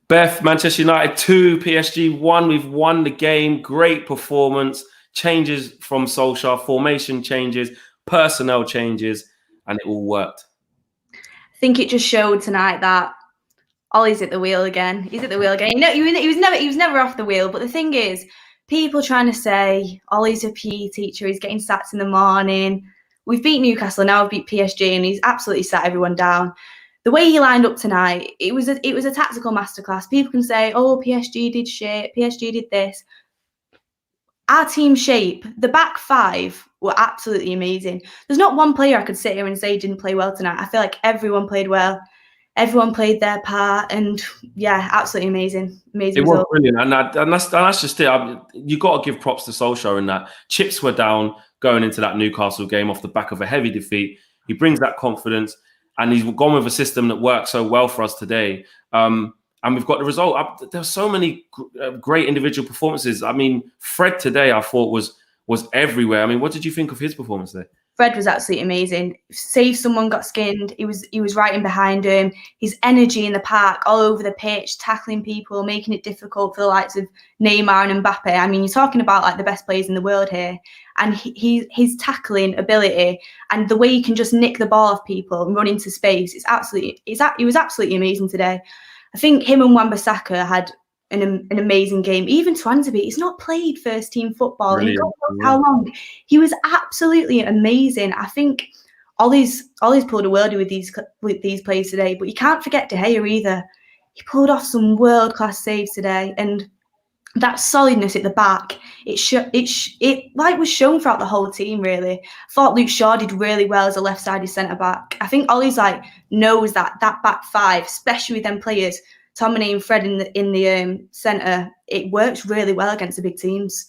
Beth, Manchester United 2, PSG 1. We've won the game. Great performance. Changes from Solskjaer, formation changes, personnel changes, and it all worked. I think it just showed tonight that Ollie's at the wheel again. He's at the wheel again. No, he was never off the wheel. But the thing is, people trying to say Ollie's a PE teacher, he's getting sacked in the morning. We've beat Newcastle, now we've beat PSG, and he's absolutely sat everyone down. The way he lined up tonight, it was a tactical masterclass. People can say, oh, PSG did shit, PSG did this. Our team shape, the back five were absolutely amazing. There's not one player I could sit here and say didn't play well tonight. I feel like everyone played well. Everyone played their part, and yeah, absolutely amazing. Amazing. It was brilliant, and that's just it. You got to give props to Solskjaer in that. Chips were down going into that Newcastle game off the back of a heavy defeat. He brings that confidence, and he's gone with a system that works so well for us today. And we've got the result. There's so many great individual performances. I mean, Fred today, I thought was everywhere. I mean, what did you think of his performance today? Fred was absolutely amazing. Save someone got skinned. He was right in behind him. His energy in the park, all over the pitch, tackling people, making it difficult for the likes of Neymar and Mbappe. I mean, you're talking about like the best players in the world here. And his tackling ability and the way he can just nick the ball off people and run into space, he was absolutely amazing today. I think him and Wan-Bissaka had an amazing game. Even TUANZEBE, he's not played first team football in God knows how long. He was absolutely amazing. I think Ollie's pulled a worldie with these players today, but you can't forget De Gea either. He pulled off some world class saves today, and that solidness at the back, it was shown throughout the whole team. Really, I thought Luke Shaw did really well as a left-sided centre back. I think Ollie's knows that back five, especially with them players. Tomine and Fred in the centre, it works really well against the big teams.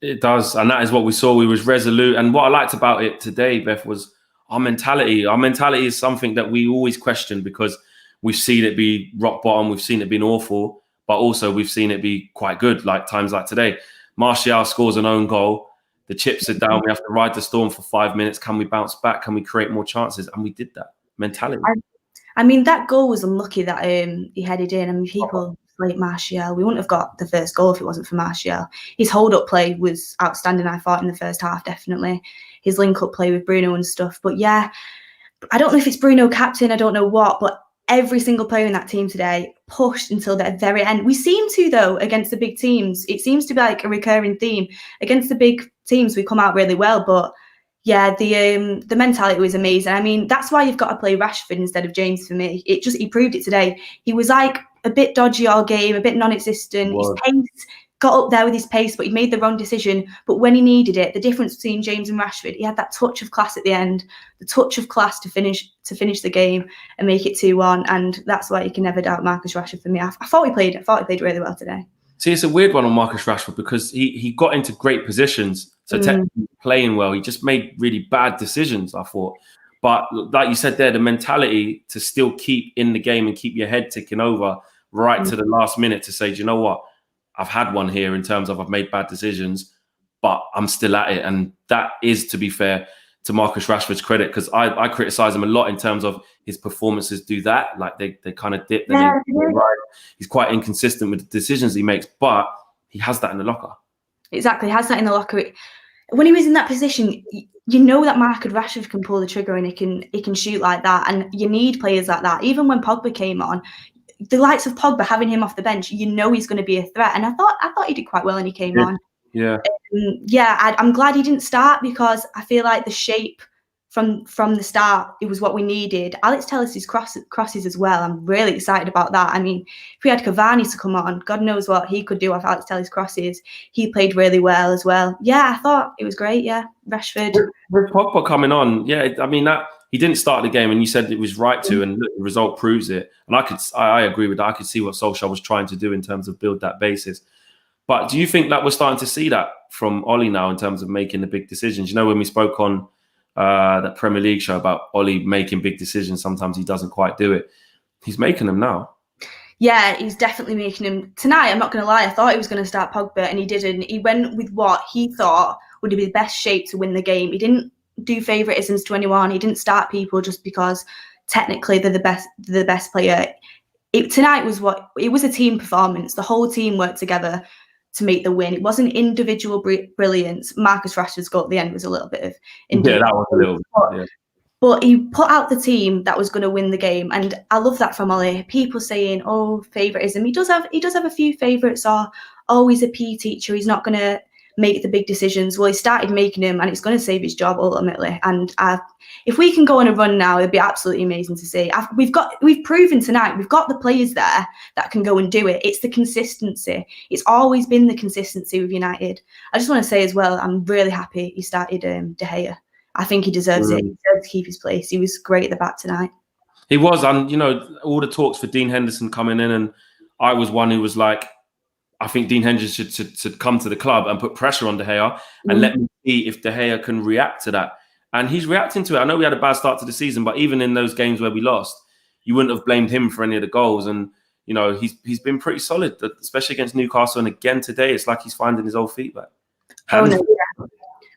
It does, and that is what we saw. We was resolute, and what I liked about it today, Beth, was our mentality. Our mentality is something that we always question because we've seen it be rock bottom, we've seen it being awful, but also we've seen it be quite good, like times like today. Martial scores an own goal. The chips are down. We have to ride the storm for 5 minutes. Can we bounce back? Can we create more chances? And we did that. Mentality. I mean, that goal was unlucky that he headed in. I mean, people like Martial, we wouldn't have got the first goal if it wasn't for Martial. His hold-up play was outstanding, I thought, in the first half, definitely. His link-up play with Bruno and stuff. But yeah, I don't know if it's Bruno captain, I don't know what, but every single player in that team today pushed until the very end. We seem to, though, against the big teams. It seems to be like a recurring theme. Against the big teams, we come out really well, but yeah, the mentality was amazing. I mean, that's why you've got to play Rashford instead of James for me. He proved it today. He was like a bit dodgy all game, a bit non-existent. His pace got up there with his pace, but he made the wrong decision. But when he needed it, the difference between James and Rashford, he had that touch of class at the end, the touch of class to finish the game and make it 2-1. And that's why you can never doubt Marcus Rashford for me. I thought he played really well today. See, it's a weird one on Marcus Rashford because he got into great positions. So technically playing well, he just made really bad decisions, I thought. But like you said there, the mentality to still keep in the game and keep your head ticking over right to the last minute to say, do you know what? I've had one here in terms of I've made bad decisions, but I'm still at it. And that is, to be fair, to Marcus Rashford's credit, because I criticize him a lot in terms of his performances do that. Like they kind of dip. He's quite inconsistent with the decisions he makes, but he has that in the locker. Exactly, he has that in the locker. When he was in that position, you know that Marcus Rashford can pull the trigger and he can shoot like that. And you need players like that. Even when Pogba came on, the likes of Pogba, having him off the bench, you know he's going to be a threat. And I thought he did quite well when he came on. Yeah. I'm glad he didn't start because I feel like the shape from the start, it was what we needed. Alex Telles's crosses as well. I'm really excited about that. I mean, if we had Cavani to come on, God knows what he could do with Alex Telles's crosses. He played really well as well. Yeah, I thought it was great. Yeah, Rashford. With Pogba coming on, yeah, I mean that he didn't start the game, and you said it was right to, and the result proves it. And I agree with that. I could see what Solskjaer was trying to do in terms of build that basis. But do you think that we're starting to see that from Ollie now in terms of making the big decisions? You know, when we spoke on that Premier League show about Ollie making big decisions, sometimes he doesn't quite do it. He's making them now. Yeah, he's definitely making them. Tonight, I'm not going to lie, I thought he was going to start Pogba and he didn't. He went with what he thought would be the best shape to win the game. He didn't do favouritisms to anyone. He didn't start people just because technically they're the best player. tonight was it was a team performance. The whole team worked together to make the win. It wasn't individual brilliance. Marcus Rashford's goal at the end was a little bit of that was a little bit, but he put out the team that was going to win the game, and I love that from Ollie. People saying, "Oh, favouritism." He does have a few favourites. Or, "Oh, he's a PE teacher. He's not going to make the big decisions." Well, he started making them, and it's going to save his job ultimately. And if we can go on a run now, it'd be absolutely amazing to see. We've proven tonight we've got the players there that can go and do it. It's the consistency. It's always been the consistency with United. I just want to say as well, I'm really happy he started De Gea. I think he deserves it. He deserves to keep his place. He was great at the back tonight. He was, and all the talks for Dean Henderson coming in, and I was one who was like, I think Dean Henderson should come to the club and put pressure on De Gea and let me see if De Gea can react to that. And he's reacting to it. I know we had a bad start to the season, but even in those games where we lost, you wouldn't have blamed him for any of the goals. And he's been pretty solid, especially against Newcastle. And again today, it's like he's finding his old feet back.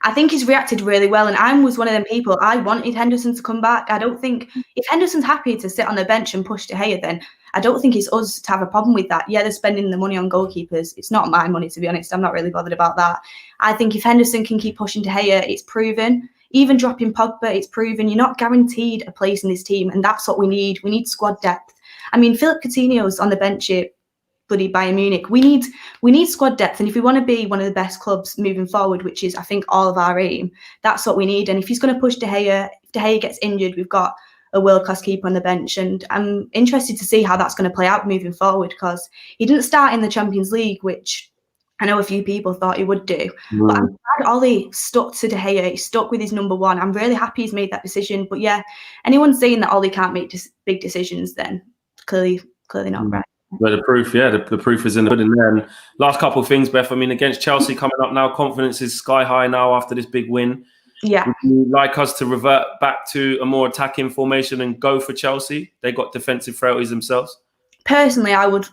I think he's reacted really well, and I was one of them people. I wanted Henderson to come back. I don't think if Henderson's happy to sit on the bench and push De Gea, then I don't think it's us to have a problem with that. Yeah, they're spending the money on goalkeepers. It's not my money, to be honest. I'm not really bothered about that. I think if Henderson can keep pushing De Gea, it's proven. Even dropping Pogba, it's proven. You're not guaranteed a place in this team, and that's what we need. We need squad depth. I mean, Philip Coutinho's on the bench here, bloody Bayern Munich. We need squad depth, and if we want to be one of the best clubs moving forward, which is I think all of our aim, that's what we need. And if he's going to push De Gea, if De Gea gets injured, we've got a world-class keeper on the bench, and I'm interested to see how that's going to play out moving forward, because he didn't start in the Champions League, which I know a few people thought he would do. But I'm glad Ollie stuck to De Gea. He stuck with his number one. I'm really happy he's made that decision. But yeah, anyone saying that Ollie can't make big decisions, then clearly not right. But the proof, the proof is in the pudding there. And last couple of things, Beth. I mean, against Chelsea coming up now, confidence is sky high now after this big win. Yeah. Would you like us to revert back to a more attacking formation and go for Chelsea? They got defensive frailties themselves. Personally, I would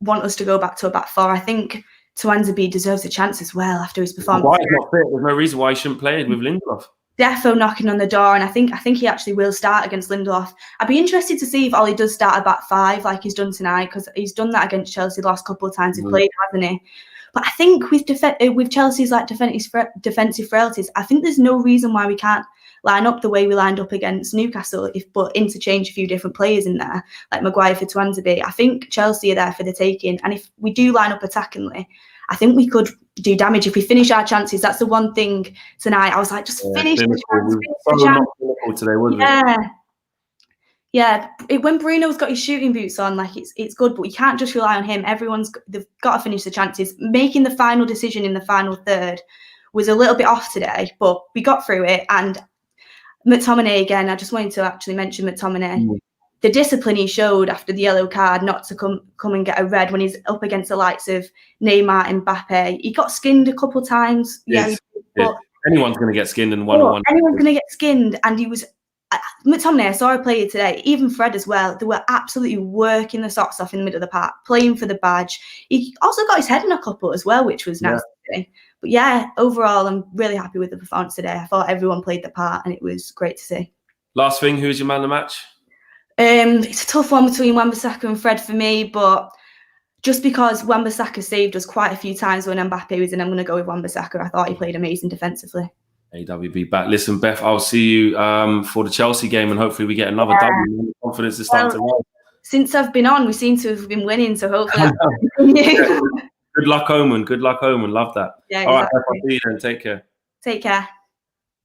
want us to go back to a back four. I think TUANZEBE deserves a chance as well after his performance. Why he's not fit? There's no reason why he shouldn't play with Lindelof. Defo knocking on the door, and I think he actually will start against Lindelof. I'd be interested to see if Ollie does start a back five like he's done tonight, because he's done that against Chelsea the last couple of times he's played, hasn't he? But I think with Chelsea's like defensive frailties, I think there's no reason why we can't line up the way we lined up against Newcastle, but interchange a few different players in there, like Maguire for TUANZEBE. I think Chelsea are there for the taking, and if we do line up attackingly, I think we could do damage if we finish our chances. That's the one thing tonight. I was like, just finish the chance. Today, wasn't it? Yeah. When Bruno's got his shooting boots on, like it's good, but you can't just rely on him. They've got to finish the chances. Making the final decision in the final third was a little bit off today, but we got through it. And McTominay again, I just wanted to actually mention McTominay. The discipline he showed after the yellow card not to come and get a red when he's up against the likes of Neymar and Mbappe. He got skinned a couple of times. Yes, but anyone's going to get skinned in one-on-one. Anyone's going to get skinned, and he was McTominay. I saw a player today, even Fred as well. They were absolutely working the socks off in the middle of the park, playing for the badge. He also got his head in a couple as well, which was nice to see. But yeah, overall, I'm really happy with the performance today. I thought everyone played the part, and it was great to see. Last thing, who's your man of the match? It's a tough one between Wan-Bissaka and Fred for me, but just because Wan-Bissaka saved us quite a few times when Mbappe was in, I'm going to go with Wan-Bissaka. I thought he played amazing defensively. AWB back. Listen, Beth, I'll see you for the Chelsea game, and hopefully we get another W. Confidence is starting to rise. Since I've been on, we seem to have been winning, so hopefully Good luck, Omen. Good luck, Omen. Love that. Yeah, all right, Beth, I'll see you then. Take care. Take care.